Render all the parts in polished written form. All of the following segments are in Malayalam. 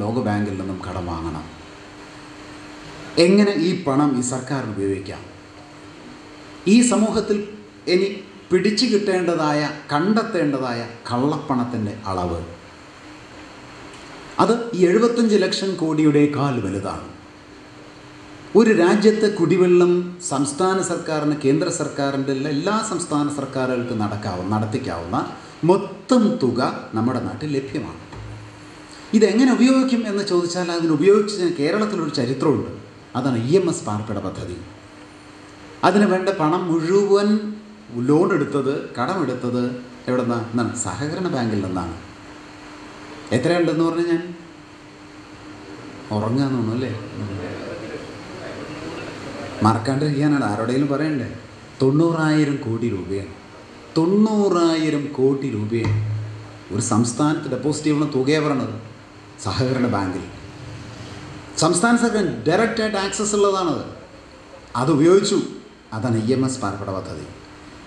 ലോകബാങ്കിൽ നിന്നും കടം വാങ്ങണം. എങ്ങനെ ഈ പണം ഈ സർക്കാരിന് ഉപയോഗിക്കാം? ഈ സമൂഹത്തിൽ ഇനി പിടിച്ചു കിട്ടേണ്ടതായ, കണ്ടെത്തേണ്ടതായ കള്ളപ്പണത്തിൻ്റെ അളവ് അത് ഈ 75 ലക്ഷം കോടിയുടേക്കാൾ വലുതാണ്. ഒരു രാജ്യത്തെ കുടിവെള്ളം സംസ്ഥാന സർക്കാരിന്, കേന്ദ്ര സർക്കാരിൻ്റെ എല്ലാ സംസ്ഥാന സർക്കാരുകൾക്ക് നടത്തിക്കാവുന്ന മൊത്തം തുക നമ്മുടെ നാട്ടിൽ ലഭ്യമാണ്. ഇതെങ്ങനെ ഉപയോഗിക്കും എന്ന് ചോദിച്ചാൽ അതിന് ഉപയോഗിച്ചതിന് കേരളത്തിലൊരു ചരിത്രമുണ്ട്. അതാണ് EMS പാർപ്പിട പദ്ധതി. അതിന് വേണ്ട പണം മുഴുവൻ ലോൺ എടുത്തത്, കടമെടുത്തത് എവിടെ നിന്നാണ്? സഹകരണ ബാങ്കിൽ നിന്നാണ്. എത്രയുണ്ടെന്ന് പറഞ്ഞ് ഞാൻ ഉറങ്ങാന്ന് തോന്നുന്നു അല്ലേ? മറക്കാണ്ടിരിക്കാനാണ്, ആരോടെങ്കിലും പറയണ്ടേ. 90,000 കോടി രൂപയാണ്. 90,000 കോടി രൂപയാണ് ഒരു സംസ്ഥാനത്ത് ഡെപ്പോസിറ്റ് ചെയ്യുന്ന തുകയാണ് പറയണത്. സഹകരണ ബാങ്കിൽ സംസ്ഥാന സർക്കാർ ഡയറക്റ്റായിട്ട് ആക്സസ് ഉള്ളതാണത്. അത് ഉപയോഗിച്ചു. അതാണ് EMS പാർപ്പിട പദ്ധതി.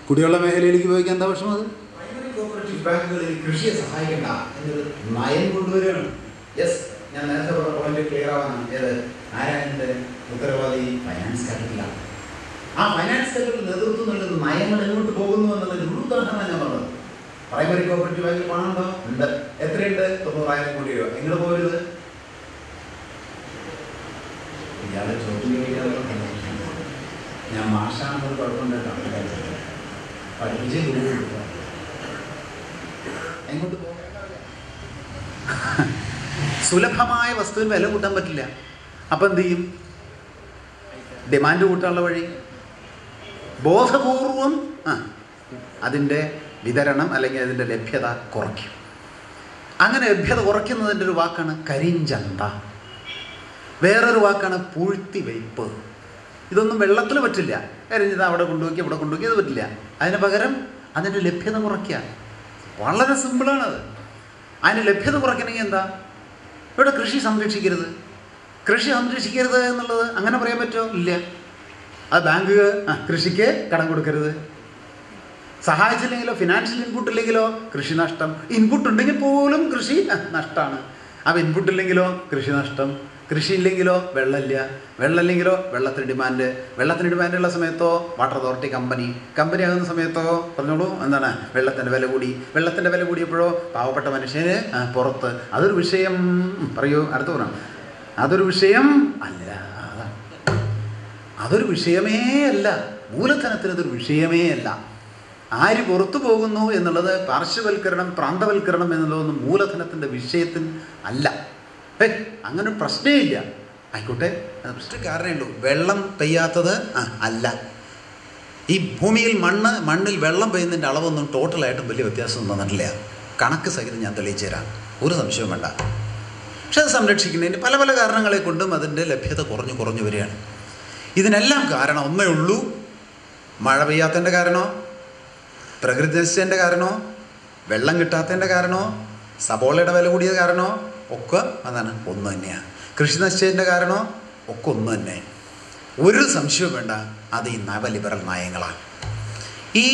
കുടിവെള്ള മേഖലയിലേക്ക് ഉപയോഗിക്കാൻ എന്താ പക്ഷം? അത് പ്രൈമറി കോപ്പറേറ്റീവ് ബാങ്കുകളിൽ കൃഷിയെ സഹായിക്കേണ്ട എന്നൊരു നയം കൊണ്ടുവരികയാണ്. യെസ്, ഞാൻ നേരത്തെ പറഞ്ഞ പോയിന്റ് ക്ലിയർ ആവാനാണ്. ഏത് ആരാൻ്റെ ഉത്തരവാദി? ഫൈനാൻസ് ക്യാപിറ്റലാണ്. ആ ഫൈനാൻസ് ക്യാപിറ്റൽ നേതൃത്വം നൽകുന്ന നയങ്ങൾ എങ്ങോട്ട് പോകുന്നു എന്നുള്ളൊരു ഉദാഹരണമാണ് ഞാൻ പറഞ്ഞത്. പ്രൈമറി കോപ്പറേറ്റീവ് ബാങ്കിൽ പണം ഉണ്ടോ? ഉണ്ട്. എത്രയുണ്ട്? 90,000 കോടി രൂപ. എങ്ങനെ പോകരുത്? ഇയാളെ ചോദ്യം ഞാൻ മാഷാണെന്നൊരു കുഴപ്പമുണ്ടായിട്ടാണ് പഠിപ്പിച്ച് എങ്ങോട്ട് പോകും? സുലഭമായ വസ്തുവിന് വില കൂട്ടാൻ പറ്റില്ല. അപ്പം എന്ത് ചെയ്യും? ഡിമാൻഡ് കൂട്ടാനുള്ള വഴി ബോധപൂർവം അതിൻ്റെ വിതരണം അല്ലെങ്കിൽ അതിൻ്റെ ലഭ്യത കുറയ്ക്കും. അങ്ങനെ ലഭ്യത കുറയ്ക്കുന്നതിൻ്റെ ഒരു വാക്കാണ് കരിഞ്ചന്ത. വേറൊരു വാക്കാണ് പൂഴ്ത്തിവയ്പ്പ്. ഇതൊന്നും വെള്ളത്തിൽ പറ്റില്ല. കരിഞ്ചന്ത അവിടെ കൊണ്ടുപോയി ഇവിടെ കൊണ്ടുപോയി അത് പറ്റില്ല. അതിന് പകരം അതിൻ്റെ ലഭ്യത കുറയ്ക്കുക. വളരെ സിമ്പിളാണത്. അതിന് ലഭ്യത കുറയ്ക്കണമെങ്കിൽ എന്താ? ഇവിടെ കൃഷി സംരക്ഷിക്കരുത്. കൃഷി സംരക്ഷിക്കരുത് എന്നുള്ളത് അങ്ങനെ പറയാൻ പറ്റുമോ? ഇല്ല. അത് ബാങ്ക് കൃഷിക്ക് കടം കൊടുക്കരുത്. സഹായിച്ചില്ലെങ്കിലോ, ഫിനാൻഷ്യൽ ഇൻപുട്ട് ഇല്ലെങ്കിലോ കൃഷി നഷ്ടം. ഇൻപുട്ട് ഉണ്ടെങ്കിൽ പോലും കൃഷി നഷ്ടമാണ്. അപ്പോൾ ഇൻപുട്ട് ഇല്ലെങ്കിലോ കൃഷി നഷ്ടം. കൃഷി ഇല്ലെങ്കിലോ വെള്ളമില്ല. വെള്ളമില്ലെങ്കിലോ വെള്ളത്തിന് ഡിമാൻഡ്. വെള്ളത്തിന് ഡിമാൻഡുള്ള സമയത്തോ വാട്ടർ അതോറിറ്റി കമ്പനി ആകുന്ന സമയത്തോ പറഞ്ഞോളൂ എന്താണ്? വെള്ളത്തിൻ്റെ വില കൂടി. വെള്ളത്തിൻ്റെ വില കൂടിയപ്പോഴോ പാവപ്പെട്ട മനുഷ്യന് പുറത്ത്. അതൊരു വിഷയം. പറയൂ, അടുത്ത് പറയാം. അതൊരു വിഷയം അല്ല. അതൊരു വിഷയമേ അല്ല. മൂലധനത്തിന് അതൊരു വിഷയമേ അല്ല. ആര് പുറത്തു പോകുന്നു എന്നുള്ളത്, പാർശ്വവൽക്കരണം, പ്രാന്തവൽക്കരണം എന്നുള്ളതൊന്നും മൂലധനത്തിൻ്റെ വിഷയത്തിന് അല്ല. അങ്ങനെ പ്രശ്നമേ ഇല്ല. ആയിക്കോട്ടെ, പ്രശ്നം കാരണമേ ഉള്ളൂ. വെള്ളം പെയ്യാത്തത് അല്ല. ഈ ഭൂമിയിൽ മണ്ണിൽ വെള്ളം പെയ്യുന്നതിൻ്റെ അളവൊന്നും ടോട്ടലായിട്ടും വലിയ വ്യത്യാസമൊന്നും വന്നിട്ടില്ല. കണക്ക് സഹിതം ഞാൻ തെളിയിച്ചു തരാം, ഒരു സംശയവും വേണ്ട. പക്ഷെ അത് സംരക്ഷിക്കുന്നതിന് പല പല കാരണങ്ങളെ കൊണ്ടും അതിൻ്റെ ലഭ്യത കുറഞ്ഞു വരികയാണ്. ഇതിനെല്ലാം കാരണം ഒന്നേ ഉള്ളൂ. മഴ പെയ്യാത്തതിൻ്റെ കാരണമോ, പ്രകൃതി നശിച്ചതിൻ്റെ കാരണമോ, വെള്ളം കിട്ടാത്തതിൻ്റെ കാരണമോ, സബോളയുടെ വില കൂടിയ കാരണമോ ഒക്കെ അതാണ് ഒന്ന് തന്നെയാണ്. കൃഷി നശിച്ചതിൻ്റെ കാരണമോ ഒക്കെ ഒന്ന് തന്നെ. ഒരു സംശയവും വേണ്ട, അത് ഈ നവലിബറൽ നയങ്ങളാണ്. ഈ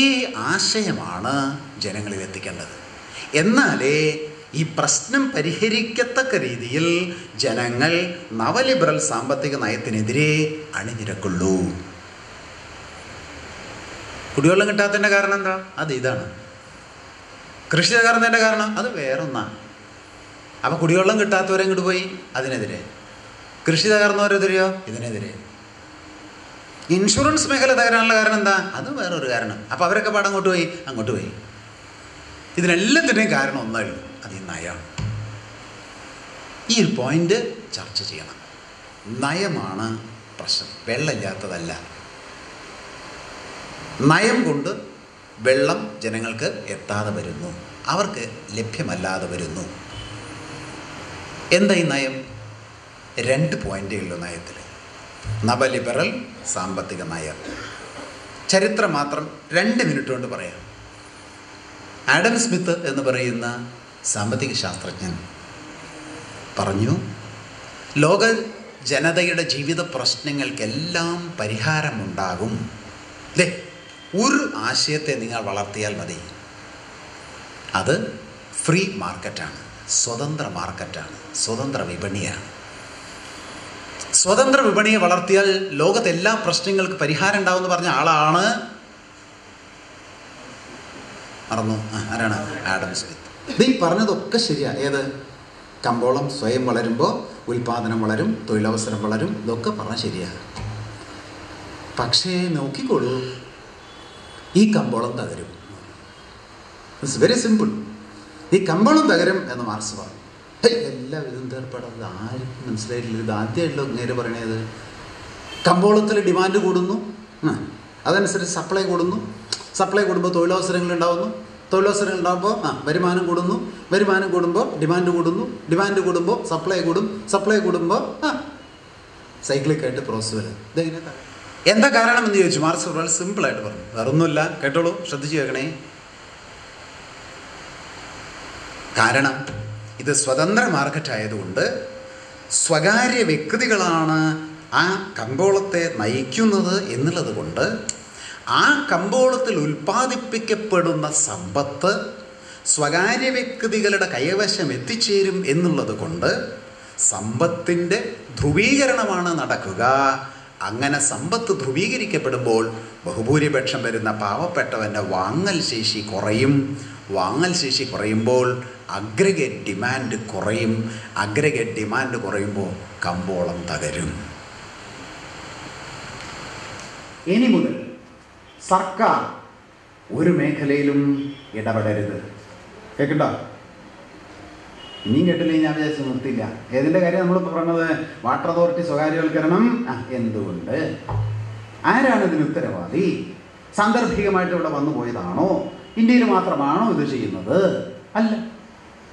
ആശയമാണ് ജനങ്ങളിൽ എത്തിക്കേണ്ടത്. എന്നാലേ ഈ പ്രശ്നം പരിഹരിക്കത്തക്ക രീതിയിൽ ജനങ്ങൾ നവലിബറൽ സാമ്പത്തിക നയത്തിനെതിരെ അണിനിരക്കുള്ളൂ. കുടിവെള്ളം കിട്ടാത്തതിൻ്റെ കാരണം എന്താ? അത് ഇതാണ്. കൃഷി തകർന്നതിൻ്റെ കാരണം അത് വേറൊന്നാണ്. അപ്പോൾ കുടിവെള്ളം കിട്ടാത്തവരെങ്ങോട്ട് പോയി? അതിനെതിരെ. കൃഷി തകർന്നവരെതിരെയോ? ഇതിനെതിരെ. ഇൻഷുറൻസ് മേഖല തകരാനുള്ള കാരണം എന്താ? അത് വേറൊരു കാരണം. അപ്പോൾ അവരൊക്കെ പാടം അങ്ങോട്ട് പോയി. ഇതിനെല്ലാത്തിൻ്റെയും കാരണം ഒന്നേ ഉള്ളൂ, അത് ഈ നയമാണ്. ഈ ഒരു പോയിന്റ് ചർച്ച ചെയ്യണം. നയമാണ് പ്രശ്നം, വെള്ളമില്ലാത്തതല്ല. നയം കൊണ്ട് വെള്ളം ജനങ്ങൾക്ക് എത്താതെ വരുന്നു, അവർക്ക് ലഭ്യമല്ലാതെ വരുന്നു. എന്താ ഈ നയം? 2 പോയിൻ്റേ ഉള്ളൂ നയത്തിൽ. നവലിബറൽ സാമ്പത്തിക നയം. ചരിത്രം മാത്രം 2 മിനിറ്റ് കൊണ്ട് പറയാം. ആഡം സ്മിത്ത് എന്ന് പറയുന്ന സാമ്പത്തിക ശാസ്ത്രജ്ഞൻ പറഞ്ഞു, ലോക ജനതയുടെ ജീവിത പ്രശ്നങ്ങൾക്കെല്ലാം പരിഹാരമുണ്ടാകും. അല്ലേ? ഒരു ആശയത്തെ നിങ്ങൾ വളർത്തിയാൽ മതി. അത് ഫ്രീ മാർക്കറ്റാണ്, സ്വതന്ത്ര മാർക്കറ്റാണ്, സ്വതന്ത്ര വിപണിയാണ്. സ്വതന്ത്ര വിപണിയെ വളർത്തിയാൽ ലോകത്തെ എല്ലാ പ്രശ്നങ്ങൾക്ക് പരിഹാരം ഉണ്ടാവും എന്ന് പറഞ്ഞ ആളാണ്, മറന്നു ആരാണ്? Adam Smith. ഇത് ഈ പറഞ്ഞതൊക്കെ ശരിയാണ്. ഏത്? കമ്പോളം സ്വയം വളരുമ്പോൾ ഉൽപാദനം വളരും, തൊഴിലവസരം വളരും, ഇതൊക്കെ പറഞ്ഞാൽ ശരിയാണ്. പക്ഷേ നോക്കിക്കോളൂ, ഈ കമ്പോളം തകരും. It's very simple. ഈ കമ്പോളം തകരും എന്ന് മാർക്സ് പറഞ്ഞു. എല്ലാവിധം ഏർപ്പെടാതെ ആർക്കും മനസ്സിലായിട്ടില്ല. ഇത് ആദ്യമായിട്ടല്ലോ നേരെ പറയണത്. കമ്പോളത്തിൽ ഡിമാൻഡ് കൂടുന്നു, അതനുസരിച്ച് സപ്ലൈ കൂടുന്നു, സപ്ലൈ കൂടുമ്പോൾ തൊഴിലവസരങ്ങൾ ഉണ്ടാകുന്നു, തൊഴിലവസരങ്ങൾ ഉണ്ടാകുമ്പോൾ വരുമാനം കൂടുന്നു, വരുമാനം കൂടുമ്പോൾ ഡിമാൻഡ് കൂടുന്നു, ഡിമാൻഡ് കൂടുമ്പോൾ സപ്ലൈ കൂടും, സപ്ലൈ കൂടുമ്പോൾ സൈക്ലിക്കായിട്ട് പ്രോസസ് വരും. ഇതെങ്ങനെ? എന്താ കാരണം എന്ന് ചോദിച്ചു. മാർക്സ് വളരെ സിമ്പിളായിട്ട് പറഞ്ഞു. വേറൊന്നുമില്ല, കേട്ടോളൂ, ശ്രദ്ധിച്ചു കേൾക്കണേ. കാരണം ഇത് സ്വതന്ത്ര മാർക്കറ്റ് ആയതുകൊണ്ട് സ്വകാര്യ വ്യക്തികളാണ് ആ കമ്പോളത്തെ നയിക്കുന്നത് എന്നുള്ളത് കൊണ്ട് ആ കമ്പോളത്തിൽ ഉൽപ്പാദിപ്പിക്കപ്പെടുന്ന സമ്പത്ത് സ്വകാര്യ വ്യക്തികളുടെ കൈവശം എത്തിച്ചേരും എന്നുള്ളത് കൊണ്ട് സമ്പത്തിൻ്റെ ധ്രുവീകരണമാണ് നടക്കുക. അങ്ങനെ സമ്പത്ത് ധ്രുവീകരിക്കപ്പെടുമ്പോൾ ബഹുഭൂരിപക്ഷം വരുന്ന പാവപ്പെട്ടവൻ്റെ വാങ്ങൽ ശേഷി കുറയും. വാങ്ങൽ ശേഷി കുറയുമ്പോൾ അഗ്രഗേറ്റ് ഡിമാൻഡ് കുറയും. അഗ്രഗേറ്റ് ഡിമാൻഡ് കുറയുമ്പോൾ കമ്പോളം തകരും. ഇനി മുതൽ സർക്കാർ ഒരു മേഖലയിലും ഇടപെടരുത്. കേൾക്കട്ടോ? ഇനിയും കേട്ടില്ലെങ്കിൽ ഞാൻ വിചാരിച്ച് നിർത്തില്ല. ഏതിൻ്റെ കാര്യം നമ്മളിപ്പോൾ പറഞ്ഞത്? വാട്ടർ അതോറിറ്റി സ്വകാര്യവൽക്കരണം. എന്തുകൊണ്ട്? ആരാണ് ഇതിന് ഉത്തരവാദി? സാന്ദർഭികമായിട്ട് ഇവിടെ വന്നു പോയതാണോ? ഇന്ത്യയിൽ മാത്രമാണോ ഇത് ചെയ്യുന്നത്? അല്ല.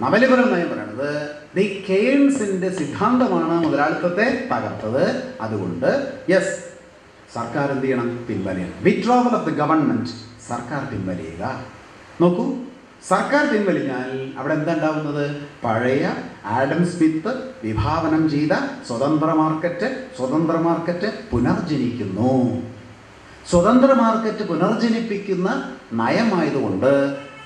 നവലിബറൽ നയം പറയുന്നത് ദി കെയ്ൻസിൻ്റെ സിദ്ധാന്തമാണ് മുതലാളിത്തത്തെ തകർത്തത്. അതുകൊണ്ട് യെസ്, സർക്കാർ എന്ത് ചെയ്യണം? പിൻവലിയണം. Withdrawal of the government. സർക്കാർ പിൻവലിയുക. നോക്കൂ, സർക്കാർ പിൻവലിഞ്ഞാൽ അവിടെ എന്താ ഉണ്ടാവുന്നത്? പഴയ ആഡം സ്മിത്ത് വിഭാവനം ചെയ്ത സ്വതന്ത്ര മാർക്കറ്റ് പുനർജനിക്കുന്നു. സ്വതന്ത്ര മാർക്കറ്റ് പുനർജനിപ്പിക്കുന്ന നയമായതുകൊണ്ട്,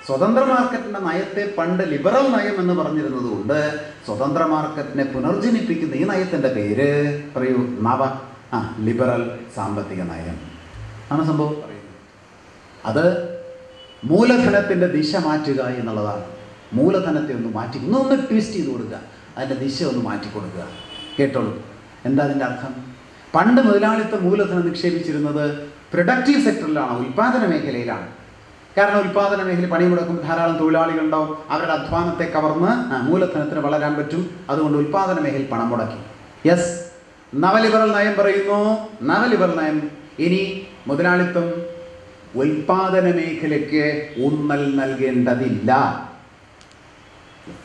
സ്വതന്ത്ര മാർക്കറ്റിൻ്റെ നയത്തെ പണ്ട് ലിബറൽ നയം എന്ന് പറഞ്ഞിരുന്നത് കൊണ്ട് സ്വതന്ത്ര മാർക്കറ്റിനെ പുനർജനിപ്പിക്കുന്ന ഈ നയത്തിൻ്റെ പേര് പറയൂ. ലിബറൽ സാമ്പത്തിക നയം ആണ് സംഭവം പറയുന്നത്. അത് മൂലധനത്തിൻ്റെ ദിശ മാറ്റുക എന്നുള്ളതാണ്. മൂലധനത്തെ ഒന്ന് മാറ്റി ഒന്ന് ട്വിസ്റ്റ് ചെയ്ത് കൊടുക്കുക, അതിൻ്റെ ദിശ ഒന്ന് മാറ്റി കൊടുക്കുക. കേട്ടോളൂ, എന്താ അതിൻ്റെ അർത്ഥം? പണ്ട് മുതലാളിത്ത മൂലധനം നിക്ഷേപിച്ചിരുന്നത് പ്രൊഡക്റ്റീവ് സെക്ടറിലാണ്, ഉൽപ്പാദന മേഖലയിലാണ്. കാരണം ഉൽപ്പാദന മേഖല പണിമുടക്കും, ധാരാളം തൊഴിലാളികളുണ്ടാവും, അവരുടെ അധ്വാനത്തെ കവർന്ന് മൂലധനത്തിന് വളരാൻ പറ്റും. അതുകൊണ്ട് ഉൽപ്പാദന മേഖലയിൽ പണം മുടക്കി. യെസ്, നവലിബറൽ നയം പറയുന്നു, നവലിബറൽ നയം ഇനി മുതലാളിത്തം ഉൽപാദന മേഖലയ്ക്ക് ഊന്നൽ നൽകേണ്ടതില്ല.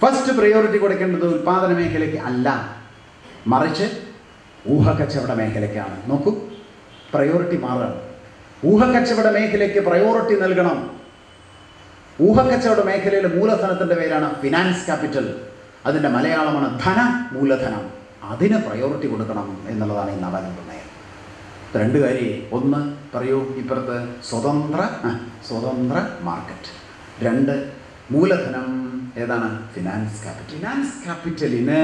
ഫസ്റ്റ് പ്രയോറിറ്റി കൊടുക്കേണ്ടത് ഉൽപാദന മേഖലയ്ക്ക് അല്ല, മറിച്ച് ഊഹക്കച്ചവട മേഖലയ്ക്കാണ്. നോക്കൂ, പ്രയോറിറ്റി മാറുകയാണ്. ഊഹക്കച്ചവട മേഖലയ്ക്ക് പ്രയോറിറ്റി നൽകണം. ഊഹക്കച്ചവട മേഖലയിലെ മൂലധനത്തിൻ്റെ പേരാണ് ഫിനാൻസ് ക്യാപിറ്റൽ. അതിൻ്റെ മലയാളമാണ് ധന മൂലധനം. അതിന് പ്രയോറിറ്റി കൊടുക്കണം എന്നുള്ളതാണ് ഈ നവലിബറൽ നയം. രണ്ട് കാര്യം. ഒന്ന് പറയൂ, ഇപ്പുറത്ത് സ്വതന്ത്ര മാർക്കറ്റ്. രണ്ട്, മൂലധനം ഏതാണ്? Finance capital. ഫിനാൻസ് ക്യാപിറ്റലിന്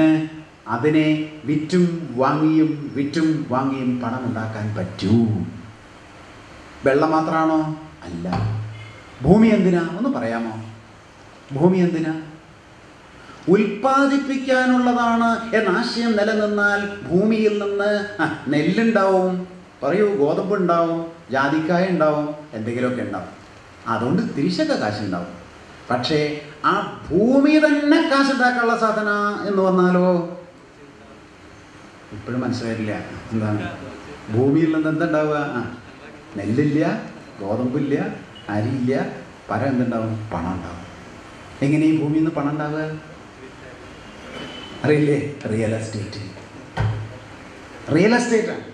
അതിനെ വിറ്റും വാങ്ങിയും പണം ഉണ്ടാക്കാൻ പറ്റൂ. വെള്ളം മാത്രമാണോ? അല്ല. ഭൂമി എന്തിനാ? ഒന്ന് പറയാമോ? ഭൂമി എന്തിനാ? ഉൽപ്പാദിപ്പിക്കാനുള്ളതാണ് എന്നാശയം നിലനിന്നാൽ ഭൂമിയിൽ നിന്ന് നെല്ലുണ്ടാവും, പറയൂ, ഗോതമ്പുണ്ടാവും, ജാതിക്കായ ഉണ്ടാവും, എന്തെങ്കിലുമൊക്കെ ഉണ്ടാവും. അതുകൊണ്ട് തിരിച്ചൊക്കെ കാശുണ്ടാവും. പക്ഷേ ആ ഭൂമി തന്നെ കാശുണ്ടാക്കാനുള്ള സാധന എന്ന് വന്നാലോ? ഇപ്പോഴും മനസ്സിലായിട്ടില്ല. എന്താണ് ഭൂമിയിൽ നിന്ന് എന്തുണ്ടാവുക? നെല്ലില്ല, ഗോതമ്പില്ല, അരിയില്ല, പരം എന്തുണ്ടാവും? പണം ഉണ്ടാവും. എങ്ങനെ ഈ ഭൂമിയിൽ നിന്ന് പണം ഉണ്ടാവുക? അറിയില്ലേ? റിയൽ എസ്റ്റേറ്റാണ്.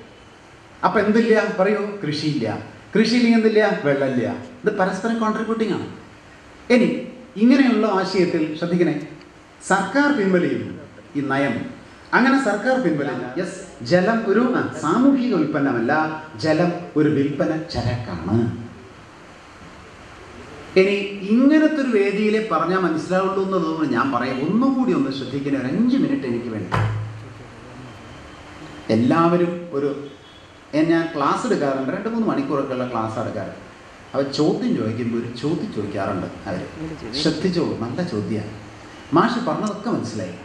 അപ്പം എന്തില്ല? പറയൂ, കൃഷിയില്ല. കൃഷിയില്ലെങ്കിൽ എന്തില്ല? വെള്ളമില്ല. ഇത് പരസ്പരം കോൺട്രിബ്യൂട്ടിംഗ് ആണ്. ഇനി ഇങ്ങനെയുള്ള ആശയത്തിൽ ശ്രദ്ധിക്കണേ, സർക്കാർ പിൻവലിയും ഈ നയം. അങ്ങനെ സർക്കാർ പിൻവലില്ല. യെസ്, ജലം ഒരു സാമൂഹിക ഉൽപ്പന്നമല്ല, ജലം ഒരു വിൽപ്പന ചരക്കാണ്. ഇനി ഇങ്ങനത്തെ ഒരു വേദിയിലെ പറഞ്ഞാൽ മനസ്സിലാവുള്ളൂ എന്ന് തോന്നുന്നു. ഞാൻ പറയാം, ഒന്നുകൂടി ഒന്ന് ശ്രദ്ധിക്കുന്ന ഒരു 5 മിനിറ്റ് എനിക്ക് വേണ്ടി. എല്ലാവരും ഞാൻ ക്ലാസ് എടുക്കാറുണ്ട്, 2-3 മണിക്കൂറൊക്കെയുള്ള ക്ലാസ് എടുക്കാറുണ്ട്. അവർ ചോദ്യം ചോദിക്കുമ്പോൾ ഒരു ചോദ്യം ചോദിക്കാറുണ്ട്. അവർ ശ്രദ്ധിച്ചോളൂ, നല്ല ചോദ്യമാണ്. മാഷ് പറഞ്ഞതൊക്കെ മനസ്സിലായി.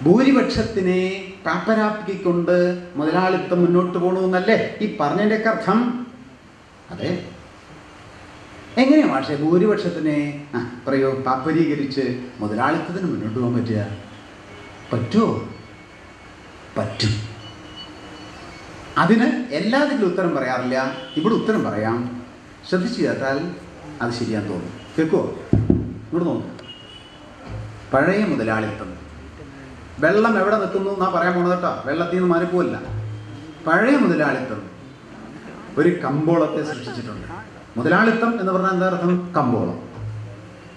ഭൂരിപക്ഷത്തിനെ പാപ്പരാപ്പിക്കൊണ്ട് മുതലാളിത്തം മുന്നോട്ട് പോകണമെന്നല്ലേ ഈ പറഞ്ഞതിൻ്റെയൊക്കെ അർത്ഥം? അതെ. എങ്ങനെയാണ് മാഷെ ഭൂരിപക്ഷത്തിനെ പാപ്പരീകരിച്ച് മുതലാളിത്തത്തിന് മുന്നോട്ട് പോകാൻ പറ്റുക? പറ്റുമോ? പറ്റും. അതിന് എല്ലാത്തിലും ഉത്തരം പറയാറില്ല. ഇവിടെ ഉത്തരം പറയാം. ശ്രദ്ധിച്ചു കേട്ടാൽ അത് ശരിയാന്ന് തോന്നും. കേൾക്കുമോ? ഇവിടെ തോന്നും. പഴയ മുതലാളിത്തം. വെള്ളം എവിടെ നിൽക്കുന്നു എന്നാ പറയാൻ പോണത് കേട്ടോ. വെള്ളത്തിൽ നിന്ന് മാറിപ്പോവില്ല. പഴയ മുതലാളിത്തം ഒരു കമ്പോളത്തെ സൃഷ്ടിച്ചിട്ടുണ്ട്. മുതലാളിത്തം എന്ന് പറഞ്ഞാൽ എന്താ അർത്ഥം? കമ്പോളം.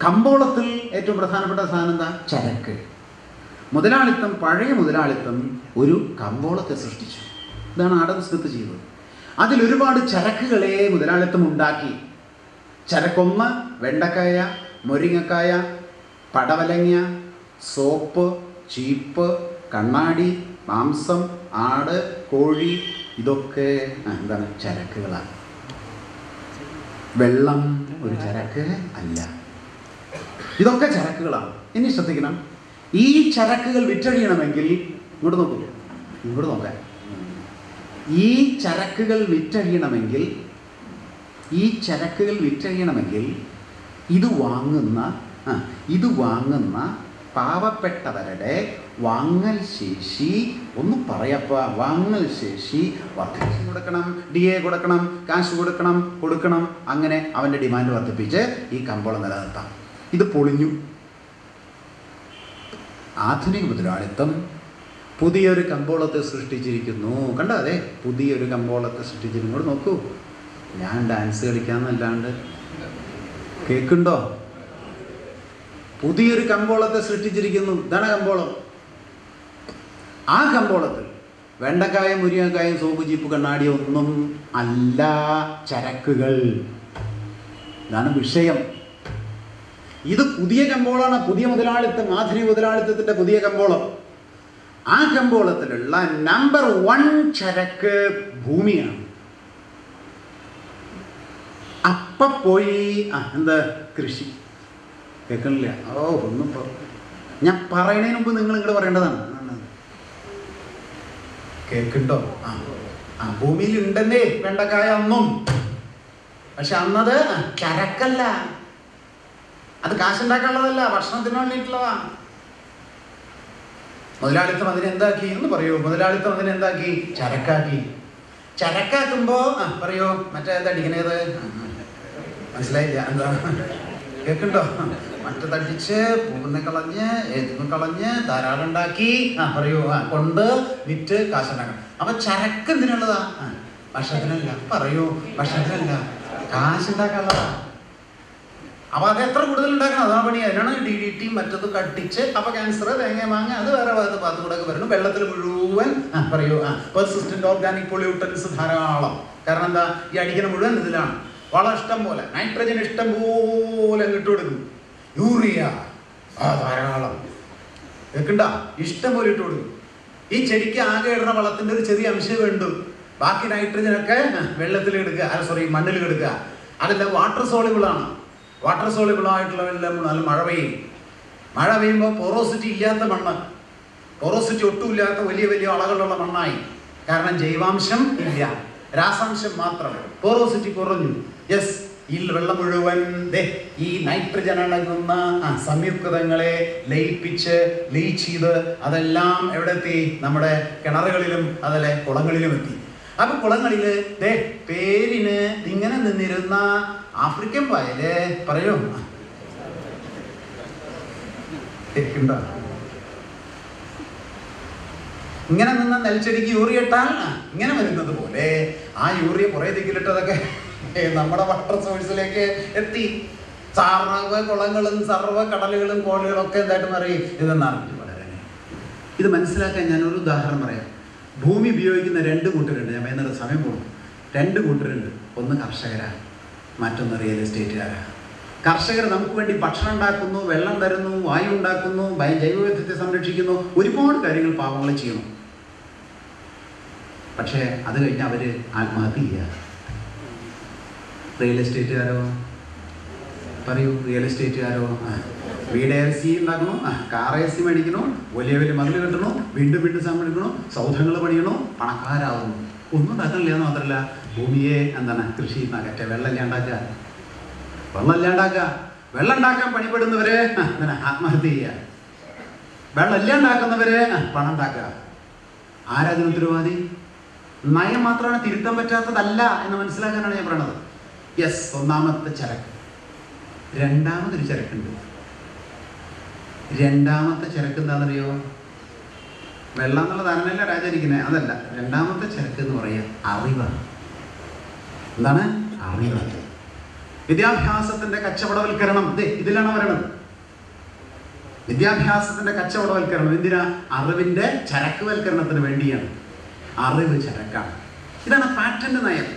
കമ്പോളത്തിൽ ഏറ്റവും പ്രധാനപ്പെട്ട സാധനം എന്താ? ചരക്ക്. മുതലാളിത്തം, പഴയ മുതലാളിത്തം ഒരു കമ്പോളത്തെ സൃഷ്ടിച്ചു. ഇതാണ് ആഡം സ്മിത്ത് ചെയ്തത്. അതിലൊരുപാട് ചരക്കുകളെ മുതലാളിത്തം ഉണ്ടാക്കി. ചരക്കൊന്ന് വെണ്ടക്കായ, മുരിങ്ങക്കായ, പടവലങ്ങ, സോപ്പ്, ചീപ്പ്, കണ്ണാടി, മാംസം, ആട്, കോഴി, ഇതൊക്കെ എന്താണ്? ചരക്കുകളാണ്. വെള്ളം ഒരു ചരക്ക് അല്ല. ഇതൊക്കെ ചരക്കുകളാണ്. ഇനി ശ്രദ്ധിക്കണം, ഈ ചരക്കുകൾ വിറ്റഴിയണമെങ്കിൽ ഇങ്ങോട്ട് നോക്കൂ, ഇങ്ങോട്ട് നോക്കാൻ. ഈ ചരക്കുകൾ വിറ്റഴിയണമെങ്കിൽ ഇത് വാങ്ങുന്ന പാവപ്പെട്ടവരുടെ വാങ്ങൽ ശേഷി ഒന്ന് പറയപ്പ, വാങ്ങൽ ശേഷി വർദ്ധിപ്പിച്ച് കൊടുക്കണം. DA കൊടുക്കണം, കാശ് കൊടുക്കണം. അങ്ങനെ അവൻ്റെ ഡിമാൻഡ് വർദ്ധിപ്പിച്ച് ഈ കമ്പോളം നിലനിർത്താം. ഇത് പൊളിഞ്ഞു. ആധുനിക മുതലാളിത്തം പുതിയൊരു കമ്പോളത്തെ സൃഷ്ടിച്ചിരിക്കുന്നു. കണ്ടോ? അതെ, പുതിയൊരു കമ്പോളത്തെ സൃഷ്ടിച്ചിരിക്കുന്നു. കൂടെ നോക്കൂ, ഞാൻ ഡാൻസ് കളിക്കാമെന്നല്ലാണ്ട് കേൾക്കുന്നുണ്ടോ? പുതിയൊരു കമ്പോളത്തെ സൃഷ്ടിച്ചിരിക്കുന്നു. ഇതാണ് കമ്പോളം. ആ കമ്പോളത്തിൽ വെണ്ടക്കായും മുരിങ്ങക്കായും സോപ്പ് ചീപ്പ് കണ്ണാടി ഒന്നും അല്ല ചരക്കുകൾ. ഇതാണ് വിഷയം. ഇത് പുതിയ കമ്പോളമാണ്. പുതിയ മുതലാളിത്തം, ആധുനിക മുതലാളിത്തത്തിൻ്റെ പുതിയ കമ്പോളം. ആ കമ്പോളത്തിലുള്ള നമ്പർ 1 ചരക്ക് ഭൂമിയാണ്. അപ്പം പോയി എന്താ? കൃഷി. കേൾക്കണില്ല? ഒന്നും ഞാൻ പറയുന്നതിന് മുമ്പ് നിങ്ങൾ ഇങ്ങോട്ട് പറയേണ്ടതാണ്. കേൾക്കുന്നുണ്ടോ? ഭൂമിയിൽ ഉണ്ടെന്നേ വെണ്ടക്കായ ഒന്നും. പക്ഷെ അന്നത് ചരക്കല്ല, അത് കാശുണ്ടാക്കാനുള്ളതല്ല, ഭക്ഷണത്തിന് വേണ്ടിയിട്ടുള്ളതാണ്. മുതലാളിത്തം അതിനെന്താക്കി എന്ന് പറയൂ? മുതലാളിത്തം അതിനെന്താക്കി? ചരക്കാക്കി. ചരക്കാക്കുമ്പോ പറയൂ, മറ്റേതടിക്കണേത് മനസ്സിലായില്ല? എന്താ? കേൾക്കുന്നുണ്ടോ? മറ്റതടിച്ച് പൂവിനെ കളഞ്ഞ് ധാരാളം ഉണ്ടാക്കി പറയൂ, കൊണ്ട് വിറ്റ് കാശുണ്ടാക്കണം. അപ്പൊ ചരക്ക് എന്തിനുള്ളതാ? ഭക്ഷണത്തിനല്ല. പറയൂ, ഭക്ഷണത്തിനല്ല, കാശുണ്ടാക്കാനുള്ളതാ. അപ്പൊ അത് എത്ര കൂടുതൽ ഉണ്ടാക്കണം? അതാ പണി. അതിനാണ് DDT മറ്റത് കട്ടിച്ച്. അപ്പൊ ക്യാൻസർ, തേങ്ങ മാങ്ങ, അത് വേറെ ഭാഗത്ത് കൂടെ വരണം. വെള്ളത്തിൽ മുഴുവൻ പറയൂ പെർസിസ്റ്റന്റ് ഓർഗാനിക് പൊള്യൂട്ടൻസ് ധാരാളം. കാരണം എന്താ? ഈ അടിക്കുന്ന മുഴുവൻ ഇതിലാണ്. വളം ഇഷ്ടം പോലെ, നൈട്രജൻ ഇഷ്ടം പോലെ ഇട്ട് കൊടുക്കും. യൂറിയ ധാരാളം. കേൾക്കണ്ട? ഇഷ്ടം പോലെ ഇട്ട് കൊടുക്കും. ഈ ചെടിക്ക് ആകെ ഇടുന്ന വളത്തിന്റെ ഒരു ചെറിയ അംശം വേണ്ടു. ബാക്കി നൈട്രജനൊക്കെ വെള്ളത്തിൽ എടുക്കുക, മണ്ണിൽ എടുക്കുക. അതെല്ലാം വാട്ടർ സോളിബിൾ ആണ്. വാട്ടർ സോളിബിൾ ആയിട്ടുള്ളവരെല്ലാം നല്ല മഴ പെയ്യും. മഴ പെയ്യുമ്പോൾ പോറോസിറ്റി ഇല്ലാത്ത മണ്ണ്, പോറോസിറ്റി ഒട്ടുമില്ലാത്ത വലിയ വലിയ അളകളുള്ള മണ്ണായി. കാരണം ജൈവാംശം ഇല്ല, രാസാംശം മാത്രം. പോറോസിറ്റി കുറഞ്ഞു. യെസ്, ഈ വെള്ളം മുഴുവൻ ഈ നൈട്രജൻ അടങ്ങുന്ന സംയുക്തങ്ങളെ ലയിച്ച് ചെയ്ത് അതെല്ലാം എവിടെ എത്തി? നമ്മുടെ കിണറുകളിലും അതല്ലേ കുളങ്ങളിലും എത്തി. അപ്പൊ കുളങ്ങളില് പേരിന് ഇങ്ങനെ നിന്നിരുന്ന ആഫ്രിക്കൻ പായല് പറയൂ, ഇങ്ങനെ നിന്ന നെൽച്ചെടിക്ക് യൂറിയ ഇട്ടാൽ ഇങ്ങനെ വരുന്നത് പോലെ ആ യൂറിയ കുറെ ദിക്കിലിട്ടതൊക്കെ നമ്മുടെ വാട്ടർ സോഴ്സിലേക്ക് എത്തി. സർവ്വ കുളങ്ങളും സർവ്വ കടലുകളും കോളുകളും ഒക്കെ എന്തായിട്ട് മാറി ഇതെന്നാണ് വളരെ. ഇത് മനസ്സിലാക്കാൻ ഞാനൊരു ഉദാഹരണം പറയാം. ഭൂമി ഉപയോഗിക്കുന്ന 2 കൂട്ടരുണ്ട്. ഞാൻ വൈകുന്നേരം സമയം പോകും. 2 കൂട്ടരുണ്ട്. ഒന്ന് കർഷകരാണ്, മറ്റൊന്ന് റിയൽ എസ്റ്റേറ്റുകാരാണ്. കർഷകർ നമുക്ക് വേണ്ടി ഭക്ഷണം ഉണ്ടാക്കുന്നു, വെള്ളം തരുന്നു, വായു ഉണ്ടാക്കുന്നു, ജൈവവൈവിധ്യത്തെ സംരക്ഷിക്കുന്നു, ഒരുപാട് കാര്യങ്ങൾ പാവങ്ങൾ ചെയ്യണം. പക്ഷേ അത് കഴിഞ്ഞ് അവർ ആത്മഹത്യ ചെയ്യുക. റിയൽ എസ്റ്റേറ്റുകാരോ പറയൂ, റിയൽ എസ്റ്റേറ്റുകാരോ വീട് AC ഉണ്ടാക്കണോ, കാർ AC മേടിക്കണോ, വലിയ വലിയ മതിൽ കെട്ടണോ, വീണ്ടും വീണ്ടും സമയമെടുക്കണോ, സൗധങ്ങൾ പണിയണോ, പണക്കാരാവുന്നു. ഒന്നും ഉണ്ടാക്കണില്ല എന്ന് മാത്രമല്ല, ഭൂമിയെ കൃഷി അകറ്റെ വെള്ളം ഇല്ലാണ്ടാക്കുക. വെള്ളം ഉണ്ടാക്കാൻ പണിപ്പെടുന്നവരെ ആത്മഹത്യ ചെയ്യുക. വെള്ളം ഇല്ലാണ്ടാക്കുന്നവരെ പണം ഉണ്ടാക്കുക. ആരാതിന് ഉത്തരവാദി? നയം മാത്രമാണ് തിരുത്താൻ പറ്റാത്തതല്ല എന്ന് മനസ്സിലാക്കാനാണ് ഞാൻ പറയണത്. യെസ്, ഒന്നാമത്തെ ചരക്ക്. രണ്ടാമതൊരു ചരക്കുണ്ട്. രണ്ടാമത്തെ ചരക്ക് എന്താണെന്നറിയോ? വെള്ളം എന്നുള്ള ധാരണയല്ല രാജായിരിക്കുന്നത്, അതല്ല. രണ്ടാമത്തെ ചരക്ക് എന്ന് പറയുക അറിവാണ്. എന്താണ്? അറിവാണ്. വിദ്യാഭ്യാസത്തിന്റെ കച്ചവടവൽക്കരണം ഇതിലാണ് വരണത്. വിദ്യാഭ്യാസത്തിന്റെ കച്ചവടവൽക്കരണം എന്തിനാ? അറിവിന്റെ ചരക്കുവൽക്കരണത്തിന് വേണ്ടിയാണ്. അറിവ് ചരക്കാണ്. ഇതാണ് പാറ്റന്റ് നയം.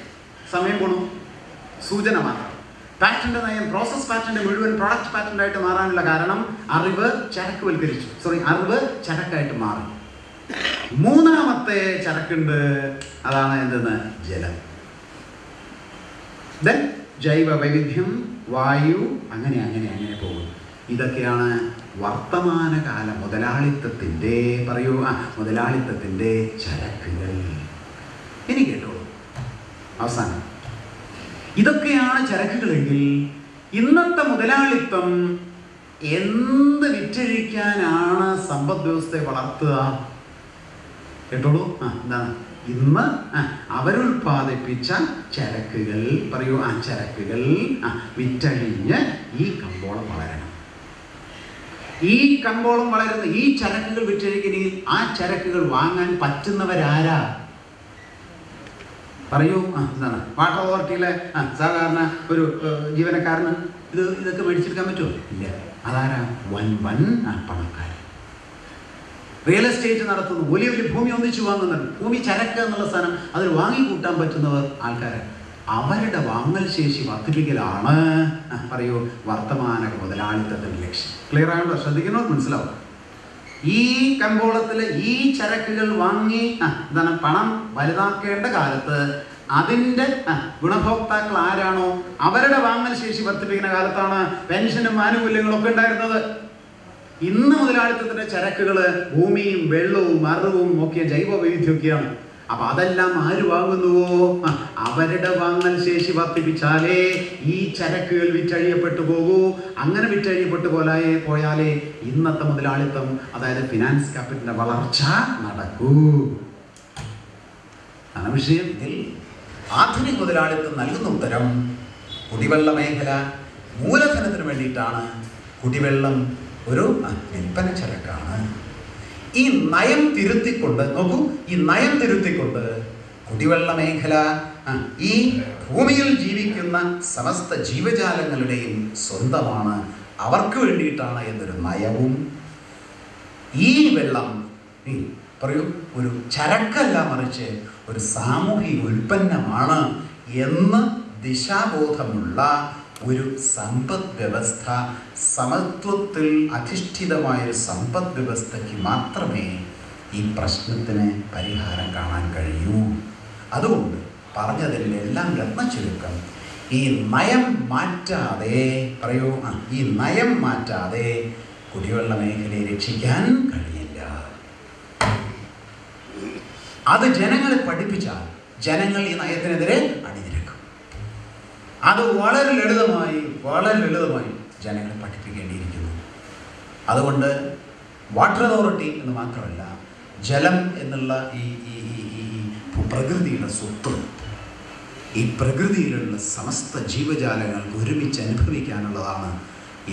സമയം പോണു, സൂചന മാത്രം. പാറ്റന്റ് നയം, പ്രോസസ് പാറ്റന്റ് മുഴുവൻ പ്രൊഡക്റ്റ് പാറ്റന്റ് ആയിട്ട് മാറാനുള്ള കാരണം അറിവ് ചരക്കുവൽക്കരിച്ചു. അറിവ് ചരക്കായിട്ട് മാറി. മൂന്നാമത്തെ ചരക്കുണ്ട്, അതാണ് എന്തെന്ന്? ജലം. ദെൻ ജൈവ വൈവിധ്യം, വായു, അങ്ങനെ അങ്ങനെ അങ്ങനെ പോകും. ഇതൊക്കെയാണ് വർത്തമാനകാല മുതലാളിത്തത്തിൻ്റെ മുതലാളിത്തത്തിൻ്റെ ചരക്കുകൾ. ഇനി കേട്ടോളൂ അവസാനം. ഇതൊക്കെയാണ് ചരക്കുകളെങ്കിൽ ഇന്നത്തെ മുതലാളിത്തം എന്ത് വിറ്റഴിക്കാനാണ് സമ്പദ് വ്യവസ്ഥയെ വളർത്തുക? കേട്ടോളൂ. എന്താണ്? ഇന്ന് അവരുൽപാദിപ്പിച്ച ചരക്കുകൾ ചരക്കുകൾ വിറ്റഴിഞ്ഞ് ഈ കമ്പോളം വളരണം. ഈ കമ്പോളം വളരുന്ന ഈ ചരക്കുകൾ വിറ്റഴിക്കണമെങ്കിൽ ആ ചരക്കുകൾ വാങ്ങാൻ പറ്റുന്നവരാരാ? പറയൂ. എന്താണ്? വാട്ടർ അതോറിറ്റിയിലെ സാധാരണ ഒരു ജീവനക്കാരന് ഇതൊക്കെ മേടിച്ചെടുക്കാൻ പറ്റുമോ? ഇല്ല. അതാരാ? വൻ പണക്കാരൻ. റിയൽ എസ്റ്റേറ്റ് നടത്തുന്നു, വലിയ വലിയ ഭൂമി ഒന്നിച്ചു വാങ്ങുന്നുണ്ട്. ഭൂമി ചരക്ക് എന്നുള്ള സാധനം അതിൽ വാങ്ങിക്കൂട്ടാൻ പറ്റുന്നവർ ആൾക്കാരെ അവരുടെ വാങ്ങൽ ശേഷി വർദ്ധിപ്പിക്കലാണ് വർത്തമാന മുതലാളിത്തത്തിൻ്റെ ലക്ഷ്യം. ക്ലിയർ ആയതുകൊണ്ട് ശ്രദ്ധിക്കണോ? മനസ്സിലാവും. ഈ കമ്പോളത്തിൽ ഈ ചരക്കുകൾ വാങ്ങി പണം വലുതാക്കേണ്ട കാലത്ത് അതിൻ്റെ ഗുണഭോക്താക്കൾ ആരാണോ അവരുടെ വാങ്ങൽ ശേഷി വർദ്ധിപ്പിക്കുന്ന കാലത്താണ് പെൻഷനും ആനുകൂല്യങ്ങളും ഒക്കെ ഉണ്ടായിരുന്നത്. ഇന്ന് മുതലാളിത്തത്തിൻ്റെ ചരക്കുകൾ ഭൂമിയും വെള്ളവും അറിവും ഒക്കെ ജൈവ വൈവിധ്യമൊക്കെയാണ്. അപ്പൊ അതെല്ലാം ആര് വാങ്ങുന്നുവോ അവരുടെ വാങ്ങൽ ശേഷി വർദ്ധിപ്പിച്ചാലേ ഈ ചരക്കുകൾ വിറ്റഴിയപ്പെട്ടു പോകൂ. അങ്ങനെ വിറ്റഴിയപ്പെട്ടു പോയാലേ ഇന്നത്തെ മുതലാളിത്തം, അതായത് ഫിനാൻസ് ക്യാപിറ്റലിന്റെ വളർച്ച നടക്കൂ. ആണ് വിഷയം. ഇതിൽ ആധുനിക മുതലാളിത്തം നൽകുന്ന ഉത്തരം കുടിവെള്ള മേഖല മൂലധനത്തിന് വേണ്ടിയിട്ടാണ്. കുടിവെള്ളം ഒരു വിൽപ്പന ചരക്കാണ്. ഈ നയം തിരുത്തിക്കൊണ്ട് നോക്കൂ, ഈ നയം തിരുത്തിക്കൊണ്ട് കുടിവെള്ള മേഖല ഈ ഭൂമിയിൽ ജീവിക്കുന്ന സമസ്ത ജീവജാലങ്ങളുടെയും സ്വന്തമാണ്, അവർക്ക് വേണ്ടിയിട്ടാണ് എന്നൊരു നയവും, ഈ വെള്ളം ഒരു ചരക്കല്ല മറിച്ച് ഒരു സാമൂഹിക ഉൽപ്പന്നമാണ് എന്ന് ദിശാബോധമുള്ള ഒരു സമ്പദ് വ്യവസ്ഥ, സമത്വത്തിൽ അധിഷ്ഠിതമായൊരു സമ്പദ് വ്യവസ്ഥയ്ക്ക് മാത്രമേ ഈ പ്രശ്നത്തിന് പരിഹാരം കാണാൻ കഴിയൂ. അതുകൊണ്ട് പറഞ്ഞതിലെല്ലാം രത്നച്ചുരുക്കം, ഈ നയം മാറ്റാതെ ഈ നയം മാറ്റാതെ കുടിവെള്ള മേഖലയെ രക്ഷിക്കാൻ കഴിയില്ല. അത് ജനങ്ങളെ പഠിപ്പിച്ചാൽ ജനങ്ങൾ ഈ നയത്തിനെതിരെ അണിനിരക്കും. അത് വളരെ ലളിതമായി ജനങ്ങളെ പഠിപ്പിക്കേണ്ടിയിരിക്കുന്നു. അതുകൊണ്ട് വാട്ടർ അതോറിറ്റി എന്ന് മാത്രമല്ല, ജലം എന്നുള്ള ഈ പ്രകൃതിയുടെ സ്വത്ത്, ഈ പ്രകൃതിയിലുള്ള സമസ്ത ജീവജാലങ്ങൾക്ക് ഒരുമിച്ച് അനുഭവിക്കാനുള്ളതാണ്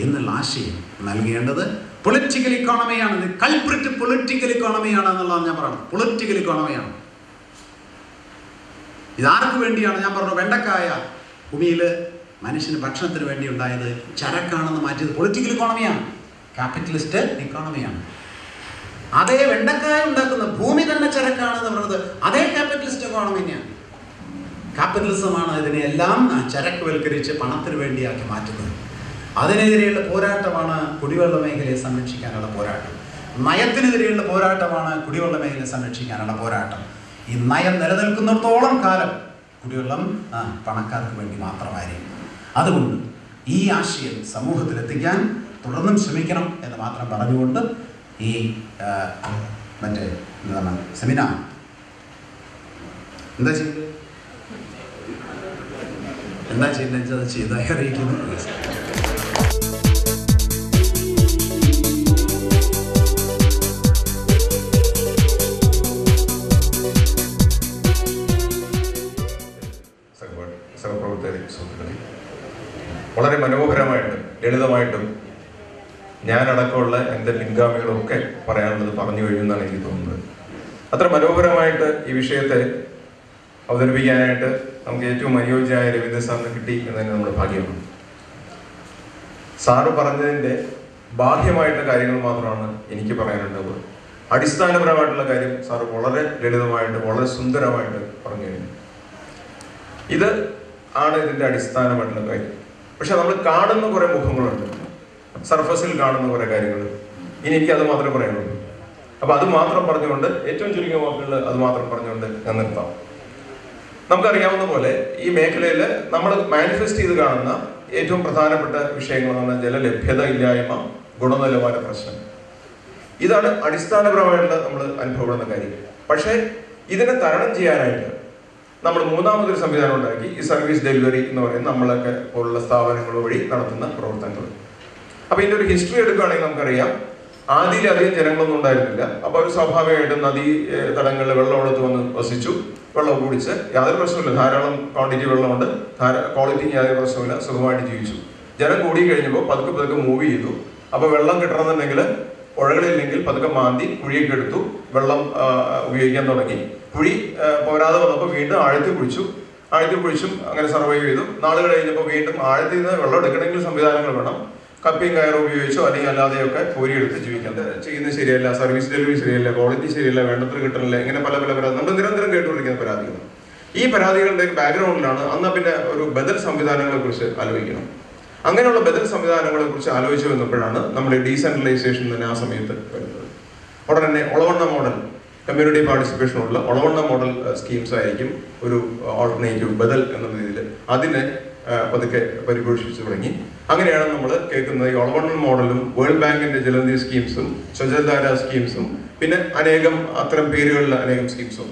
എന്നുള്ള ആശയം നൽകേണ്ടത് പൊളിറ്റിക്കൽ ഇക്കോണമിയാണ്. കൾപ്രിറ്റ് പൊളിറ്റിക്കൽ ഇക്കോണമിയാണ് എന്നുള്ളതാണ് ഞാൻ പറയുന്നത്. പൊളിറ്റിക്കൽ ഇക്കോണമിയാണ്. ഇതാർക്ക് വേണ്ടിയാണ്? ഞാൻ പറഞ്ഞു, വെണ്ടക്കായ ഭൂമിയിൽ മനുഷ്യന് ഭക്ഷണത്തിന് വേണ്ടി ഉണ്ടായത് ചരക്കാണെന്ന് മാറ്റിയത് പൊളിറ്റിക്കൽ ഇക്കോണമിയാണ്, ക്യാപിറ്റലിസ്റ്റ് ഇക്കോണമിയാണ്. അതേ വെണ്ടക്കായ ഉണ്ടാക്കുന്ന ഭൂമി തന്നെ ചരക്കാണെന്ന് പറയുന്നത് അതേ ക്യാപിറ്റലിസ്റ്റ് ഇക്കോണമി തന്നെയാണ്. ക്യാപിറ്റലിസമാണ് ഇതിനെല്ലാം ചരക്കുവൽക്കരിച്ച് പണത്തിന് വേണ്ടിയാക്കി മാറ്റുന്നത്. അതിനെതിരെയുള്ള പോരാട്ടമാണ് കുടിവെള്ള മേഖലയെ സംരക്ഷിക്കാനുള്ള പോരാട്ടം. നയത്തിനെതിരെയുള്ള പോരാട്ടമാണ് കുടിവെള്ള മേഖലയെ സംരക്ഷിക്കാനുള്ള പോരാട്ടം. ഈ നയം നിലനിൽക്കുന്നിടത്തോളം കാലം കുടിവെള്ളം പണക്കാർക്ക് വേണ്ടി മാത്രമായിരിക്കും. അതുകൊണ്ട് ഈ ആശയം സമൂഹത്തിലെത്തിക്കാൻ തുടർന്നും ശ്രമിക്കണം എന്ന് മാത്രം പറഞ്ഞുകൊണ്ട് ഈ മറ്റേ എന്താണ് സെമിനാർ എന്താ ചെയ്യുന്നത് അത് ചെയ്തായി അറിയിക്കുന്നു. സഹപ്രവർത്തകരെ, സുഹൃത്തുക്കളെ, വളരെ മനോഹരമായിട്ടും ലളിതമായിട്ടും ഞാനടക്കമുള്ള എൻ്റെ പിൻഗാമികളൊക്കെ പറയാനുള്ളത് പറഞ്ഞു കഴിയുമെന്നാണ് എനിക്ക് തോന്നുന്നത്. അത്ര മനോഹരമായിട്ട് ഈ വിഷയത്തെ അവതരിപ്പിക്കാനായിട്ട് നമുക്ക് ഏറ്റവും അനുയോജ്യമായ രവീന്ദ്ര സാറിന് കിട്ടി എന്നതിന് നമ്മുടെ ഭാഗ്യമാണ്. സാറ് പറഞ്ഞതിൻ്റെ ബാഹ്യമായിട്ടുള്ള കാര്യങ്ങൾ മാത്രമാണ് എനിക്ക് പറയാനുള്ളത്. അടിസ്ഥാനപരമായിട്ടുള്ള കാര്യം സാറ് വളരെ ലളിതമായിട്ട് വളരെ സുന്ദരമായിട്ട് പറഞ്ഞു കഴിഞ്ഞു. ഇത് ആണ് ഇതിൻ്റെ അടിസ്ഥാനമായിട്ടുള്ള കാര്യം. പക്ഷെ നമ്മൾ കാണുന്ന കുറെ മുഖങ്ങളുണ്ട്, സർഫസിൽ കാണുന്ന കുറെ കാര്യങ്ങൾ. ഇനി എനിക്ക് അത് മാത്രമേ പറയാനുള്ളൂ. അപ്പൊ അത് മാത്രം പറഞ്ഞുകൊണ്ട്, ഏറ്റവും ചുരുങ്ങിയ വാക്കുകളിൽ അത് മാത്രം പറഞ്ഞുകൊണ്ട് ഞാൻ നിർത്താം. നമുക്കറിയാവുന്ന പോലെ ഈ മേഖലയിൽ നമ്മൾ മാനിഫെസ്റ്റ് ചെയ്ത് കാണുന്ന ഏറ്റവും പ്രധാനപ്പെട്ട വിഷയങ്ങൾ എന്ന് പറഞ്ഞാൽ ജലലഭ്യത ഇല്ലായ്മ, ഗുണനിലവാര പ്രശ്നം. ഇതാണ് അടിസ്ഥാനപരമായിട്ടുള്ള നമ്മൾ അനുഭവപ്പെടുന്ന കാര്യം. പക്ഷേ ഇതിനെ തരണം ചെയ്യാനായിട്ട് നമ്മൾ മൂന്നാമതൊരു സംവിധാനം ഉണ്ടാക്കി, ഈ സർവീസ് ഡെലിവറി എന്ന് പറയുന്ന നമ്മളൊക്കെ പോലുള്ള സ്ഥാപനങ്ങൾ വഴി നടത്തുന്ന പ്രവർത്തനങ്ങൾ. അപ്പൊ ഇതിന്റെ ഒരു ഹിസ്റ്ററി എടുക്കുകയാണെങ്കിൽ നമുക്കറിയാം, ആദ്യം അധികം ജനങ്ങളൊന്നും ഉണ്ടായിരുന്നില്ല. അപ്പൊ അവർ സ്വാഭാവികമായിട്ടും നദീ തടങ്ങളിൽ വെള്ളം എടുത്ത് വന്ന് വസിച്ചു, വെള്ളം കുടിച്ച് യാതൊരു പ്രശ്നമില്ല, ധാരാളം ക്വാണ്ടിറ്റി വെള്ളമുണ്ട്, ക്വാളിറ്റിക്ക് യാതൊരു പ്രശ്നമില്ല, സുഖമായിട്ട് ജീവിച്ചു. ജനം കൂടി കഴിഞ്ഞപ്പോൾ പതുക്കെ പതുക്കെ മൂവ് ചെയ്തു. അപ്പൊ വെള്ളം കിട്ടണമെന്നുണ്ടെങ്കിൽ പുഴകളില്ലെങ്കിൽ പതുക്കെ മാന്തി കുഴിയൊക്കെ എടുത്തു, വെള്ളം ഉപയോഗിക്കാൻ തുടങ്ങി. കുഴി പോരാതെ വന്നപ്പോൾ വീണ്ടും ആഴത്തി കുഴിച്ചും അങ്ങനെ സർവൈവ് ചെയ്തു. നാളുകൾ കഴിഞ്ഞപ്പോൾ വീണ്ടും ആഴത്തിൽ നിന്ന് വെള്ളം എടുക്കണമെങ്കിൽ സംവിധാനങ്ങൾ വേണം. കപ്പിയും കയറും ഉപയോഗിച്ചോ അല്ലെങ്കിൽ അല്ലാതെയൊക്കെ കോരിയെടുത്ത് ജീവിക്കാൻ ചെയ്യുന്നത് ശരിയല്ല, സർവീസ് ഡെലിവറി ശരിയല്ല, ക്വാളിറ്റി ശരിയല്ല, വേണ്ടത്ര കിട്ടണില്ല, ഇങ്ങനെ പല പരാതി നമ്മൾ നിരന്തരം കേട്ടുകൊണ്ടിരിക്കുന്ന പരാതികൾ. ഈ പരാതികളുടെ ബാക്ക്ഗ്രൗണ്ടിലാണ് അന്ന് പിന്നെ ഒരു ബദൽ സംവിധാനങ്ങളെ കുറിച്ച് ആലോചിക്കണം. അങ്ങനെയുള്ള ബദൽ സംവിധാനങ്ങളെ കുറിച്ച് ആലോചിച്ചു വന്നപ്പോഴാണ് നമ്മൾ ഡീസെൻട്രലൈസേഷൻ തന്നെ ആ സമയത്ത് വരുന്നത്. ഉടനെ തന്നെ ഒളവണ്ണ മോഡൽ, കമ്മ്യൂണിറ്റി പാർട്ടിസിപ്പേഷനുള്ള ഒളവണ്ണ മോഡൽ സ്കീംസ് ആയിരിക്കും ഒരു ഓൾട്ടർനേറ്റീവ് ബദൽ എന്ന രീതിയിൽ അതിനെ പതുക്കെ പരിപോഷിപ്പിച്ചു തുടങ്ങി. അങ്ങനെയാണ് നമ്മൾ കേൾക്കുന്നത് ഈ ഒളവണ്ണ മോഡലും വേൾഡ് ബാങ്കിന്റെ ജലനിധി സ്കീംസും സ്വജൽധാര സ്കീംസും പിന്നെ അനേകം അത്തരം പേരുകളിൽ അനേകം സ്കീംസും